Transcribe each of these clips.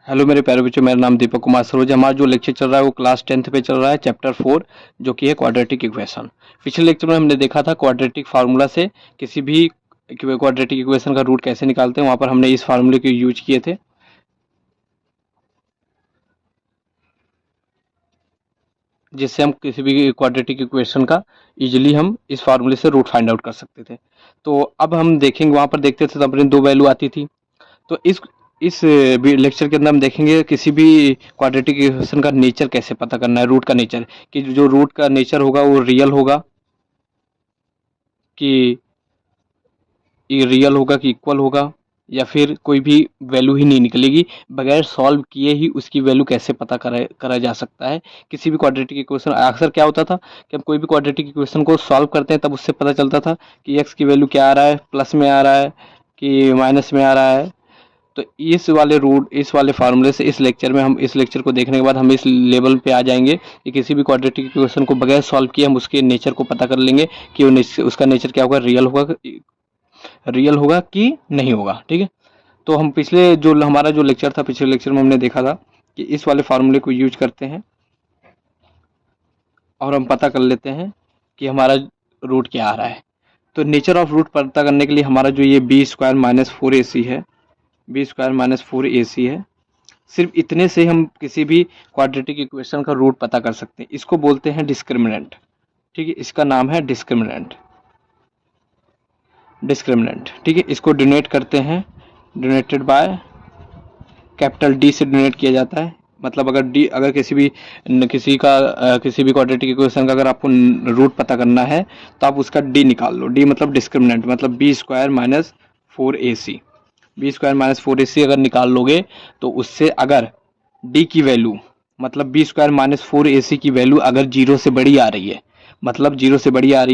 Hello मेरे प्यारे बच्चों, मेरा नाम दीपक कुमार सरोज। हमारा जो लेक्चर चल रहा है वो क्लास 10th पे चल रहा है, चैप्टर 4, जो कि है क्वाड्रेटिक इक्वेशन। पिछले लेक्चर में हमने देखा था क्वाड्रेटिक फार्मूला से किसी भी क्वाड्रेटिक इक्वेशन का रूट कैसे निकालते हैं। वहाँ पर हमने इस फार्मूले को यूज किए थे, जिससे हम किसी भी क्वाड्रेटिक इक्वेशन का इजीली हम इस फार्मूले से रूट फाइंड आउट कर सकते थे। तो अब हम देखेंगे, वहाँ पर देखते थे तो अपने दो वैल्यू आती थी। तो इस लेक्चर के अंदर हम देखेंगे किसी भी क्वाड्रेटिक इक्वेशन का नेचर कैसे पता करना है, रूट का नेचर, कि जो रूट का नेचर होगा वो रियल होगा कि कि इक्वल होगा, या फिर कोई भी वैल्यू ही नहीं निकलेगी। बगैर सॉल्व किए ही उसकी वैल्यू कैसे पता करा जा सकता है किसी भी क्वाड्रेटिक इक्वेशन। अक्सर क्या होता था कि हम कोई भी क्वाड्रेटिक इक्वेशन को सॉल्व करते हैं तब उससे पता चलता था कि एक्स की वैल्यू क्या आ रहा है, प्लस में आ रहा है कि माइनस में आ रहा है। तो इस वाले फार्मूले से इस लेक्चर को देखने के बाद हम इस लेवल पे आ जाएंगे कि किसी भी क्वाड्रेटिक इक्वेशन को बगैर सॉल्व किए हम उसके नेचर को पता कर लेंगे कि उसका नेचर क्या होगा, रियल होगा कि नहीं होगा। ठीक है, तो हम हमारा जो लेक्चर था, पिछले लेक्चर में हमने देखा था कि इस वाले फार्मूले को यूज करते हैं और हम पता कर लेते हैं कि हमारा रूट क्या आ रहा है। तो नेचर ऑफ रूट पता करने के लिए हमारा जो ये बी स्क्वायर माइनस फोर ए सी है, सिर्फ इतने से हम किसी भी क्वाड्रेटिक इक्वेशन का रूट पता कर सकते हैं। इसको बोलते हैं डिस्क्रिमिनेंट। ठीक है, इसका नाम है डिस्क्रिमिनेंट। ठीक है, इसको डिनोट करते हैं, डिनोटेड बाय कैपिटल डी से डिनोट किया जाता है। मतलब अगर किसी भी क्वाड्रेटिक इक्वेशन का अगर आपको रूट पता करना है तो आप उसका डी निकाल लो। डी मतलब डिस्क्रिमिनेंट, मतलब बी स्क्वायर माइनस फोर ए सी अगर निकाल लोगे तो उससे अगर डी की वैल्यू, मतलब बी स्क्वायर माइनस फोर ए सी की वैल्यू अगर जीरो से बड़ी आ रही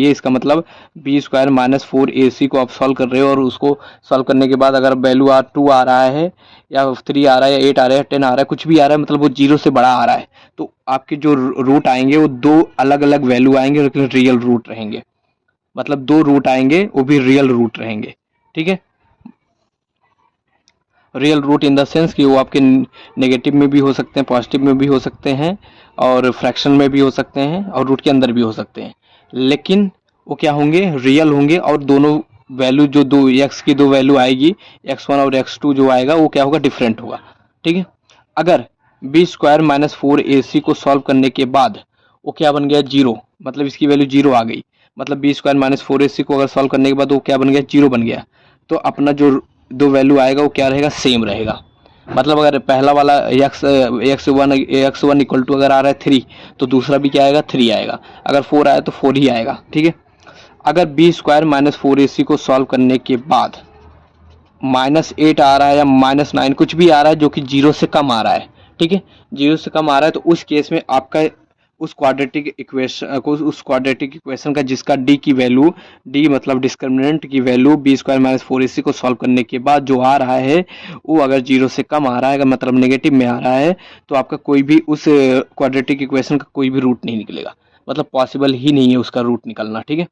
है, इसका मतलब बी स्क्वायर माइनस फोर ए सी को आप सॉल्व कर रहे हो और उसको सॉल्व करने के बाद अगर वैल्यू टू आ रहा है या थ्री आ रहा है या एट आ रहा है, 10 आ रहा है, कुछ भी आ रहा है, मतलब वो जीरो से बड़ा आ रहा है, तो आपके जो रूट आएंगे वो दो अलग अलग वैल्यू आएंगे लेकिन रियल रूट रहेंगे। मतलब दो रूट आएंगे वो भी रियल रूट रहेंगे। ठीक है, real root in the sense कि वो आपके नेगेटिव में भी हो सकते हैं, पॉजिटिव में भी हो सकते हैं, और फ्रैक्शन में भी हो सकते हैं, और रूट के अंदर भी हो सकते हैं। लेकिन वो क्या होंगे, रियल होंगे। और दोनों वैल्यू जो दो एक्स की दो वैल्यू आएगी, x1 और x2 जो आएगा वो क्या होगा, डिफरेंट होगा। ठीक है, अगर बी स्क्वायर माइनस फोर ए सी को सॉल्व करने के बाद वो क्या बन गया, जीरो, मतलब इसकी वैल्यू जीरो आ गई। मतलब बी स्क्वायर माइनस फोर ए सी को अगर सॉल्व करने के बाद वो क्या बन गया, जीरो बन गया। तो अपना जो दो वैल्यू आएगा वो क्या रहेगा, सेम रहेगा। मतलब अगर पहला वाला एक्स वन इक्वल टू अगर आ रहा है थ्री, तो दूसरा भी क्या आएगा, थ्री आएगा। अगर फोर आया तो फोर ही आएगा। ठीक है, अगर बी स्क्वायर माइनस फोर ए सी को सॉल्व करने के बाद माइनस एट आ रहा है या माइनस नाइन कुछ भी आ रहा है जो कि जीरो से कम आ रहा है, ठीक है, जीरो से कम आ रहा है, तो उस केस में आपका उस क्वाड्रेटिक इक्वेशन का जिसका डी की वैल्यू, डी मतलब डिस्क्रिमिनेंट की value b square minus four ए सी को सॉल्व करने के बाद जो आ रहा है वो अगर जीरो से कम आ रहा है, मतलब नेगेटिव में आ रहा है, तो आपका कोई भी उस क्वाड्रेटिक इक्वेशन का कोई भी रूट नहीं निकलेगा। मतलब पॉसिबल ही नहीं है उसका रूट निकलना। ठीक है,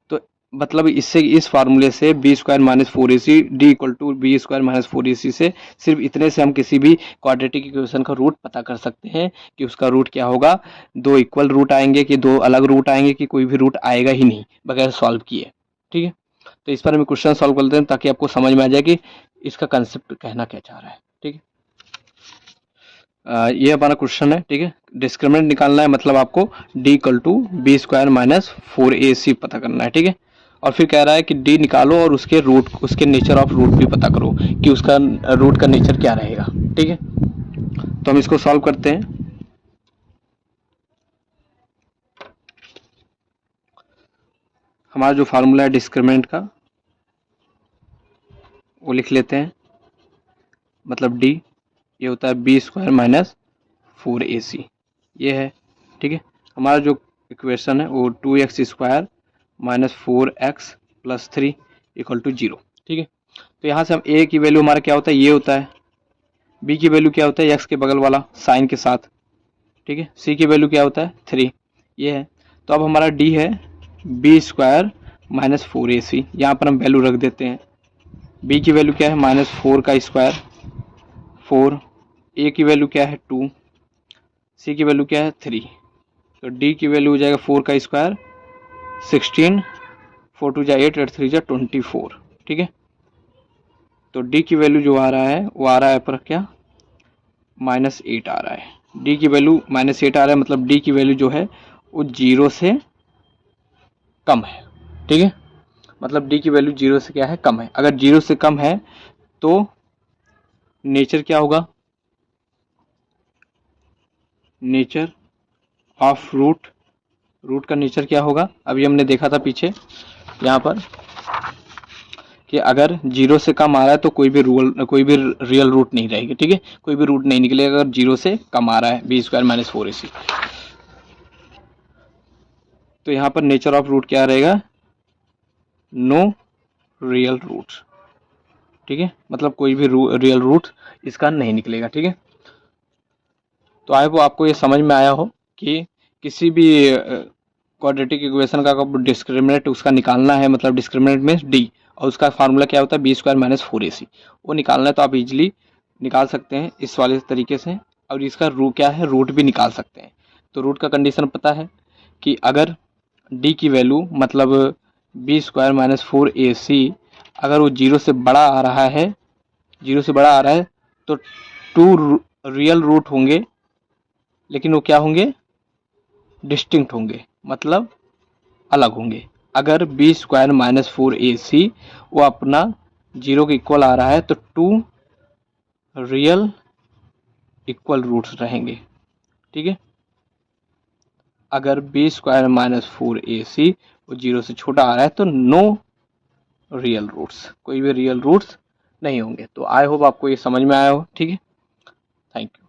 तो मतलब इस फार्मूले से b square minus four A c D equal to b square minus four A c से सिर्फ इतने से हम किसी भी क्वाड्रेटिक इक्वेशन का रूट पता कर सकते हैं कि उसका रूट क्या होगा। दो इक्वल रूट आएंगे कि दो अलग रूट आएंगे कि कोई भी रूट आएगा ही नहीं बगैर सॉल्व किए। ठीक है, तो इस पर हम क्वेश्चन सॉल्व कर लेते हैं ताकि आपको समझ में आ जाए कि इसका कंसेप्ट कहना क्या चाह रहा है। ठीक है, ये हमारा क्वेश्चन है। ठीक है, डिस्क्रिमिनेंट निकालना है, मतलब आपको D equal to b square minus four A c पता करना है। ठीक है, और फिर कह रहा है कि डी निकालो और उसके नेचर ऑफ रूट भी पता करो कि उसका रूट का नेचर क्या रहेगा। ठीक है, तो हम इसको सॉल्व करते हैं। हमारा जो फार्मूला है डिस्क्रिमिनेंट का वो लिख लेते हैं। मतलब डी ये होता है बी स्क्वायर माइनस फोर ए सी, ये है। ठीक है, हमारा जो इक्वेशन है वो two X square minus four X plus three equal to zero. ठीक है, तो यहाँ से हम ए की वैल्यू हमारा क्या होता है, ये होता है। बी की वैल्यू क्या होता है, एक्स के बगल वाला साइन के साथ। ठीक है, सी की वैल्यू क्या होता है, थ्री, ये है। तो अब हमारा डी है बी स्क्वायर माइनस फोर ए सी, यहाँ पर हम वैल्यू रख देते हैं। बी की वैल्यू क्या है, माइनस फोर का स्क्वायर, फोर ए की वैल्यू क्या है 2, सी की वैल्यू क्या है 3, तो डी की वैल्यू हो जाएगा 4 का स्क्वायर 16, 4 2 जा 8, 8 3 जा 24, ठीक है। तो डी की वैल्यू जो आ रहा है वो आ रहा है पर क्या -8 आ रहा है। डी की वैल्यू -8 आ रहा है, मतलब डी की वैल्यू जो है वो 0 से कम है, ठीक है। मतलब डी की वैल्यू 0 से क्या है कम है। अगर 0 से कम है तो नेचर क्या होगा, नेचर ऑफ रूट, रूट का नेचर क्या होगा, अभी हमने देखा था पीछे यहाँ पर कि अगर 0 से कम आ रहा है तो कोई भी रियल रूट नहीं रहेगी, ठीक है, कोई भी रूट नहीं निकलेगा अगर 0 से कम आ रहा है बी स्क्वायर माइनस 4ac। तो यहाँ पर नेचर ऑफ रूट क्या रहेगा, नो रियल रूट, ठीक है, मतलब कोई भी रियल रूट इसका नहीं निकलेगा, ठीक है। तो आई होप आपको ये समझ में आया हो कि किसी भी क्वाड्रेटिक इक्वेशन का डिस्क्रिमिनेंट उसका निकालना है, मतलब डिस्क्रिमिनेंट मीन्स डी, और उसका फार्मूला क्या होता है बी स्क्वायर माइनस 4ac, वो निकालना है तो आप इजीली निकाल सकते हैं इस वाले तरीके से। और इसका क्या है, रूट भी निकाल सकते हैं। तो रूट का कंडीशन पता है कि अगर डी की वैल्यू मतलब बी स्क्वायर माइनस 4ac अगर वो 0 से बड़ा आ रहा है, 0 से बड़ा आ रहा है तो 2 रियल रूट होंगे, लेकिन वो क्या होंगे, डिस्टिंक्ट होंगे, मतलब अलग होंगे। अगर बी स्क्वायर माइनस 4ac वो अपना 0 के इक्वल आ रहा है तो 2 रियल इक्वल रूट्स रहेंगे, ठीक है। अगर बी स्क्वायर माइनस 4ac वो 0 से छोटा आ रहा है तो नो रियल रूट्स, कोई भी रियल रूट्स नहीं होंगे। तो आई होप आपको ये समझ में आया हो, ठीक है। Thank you.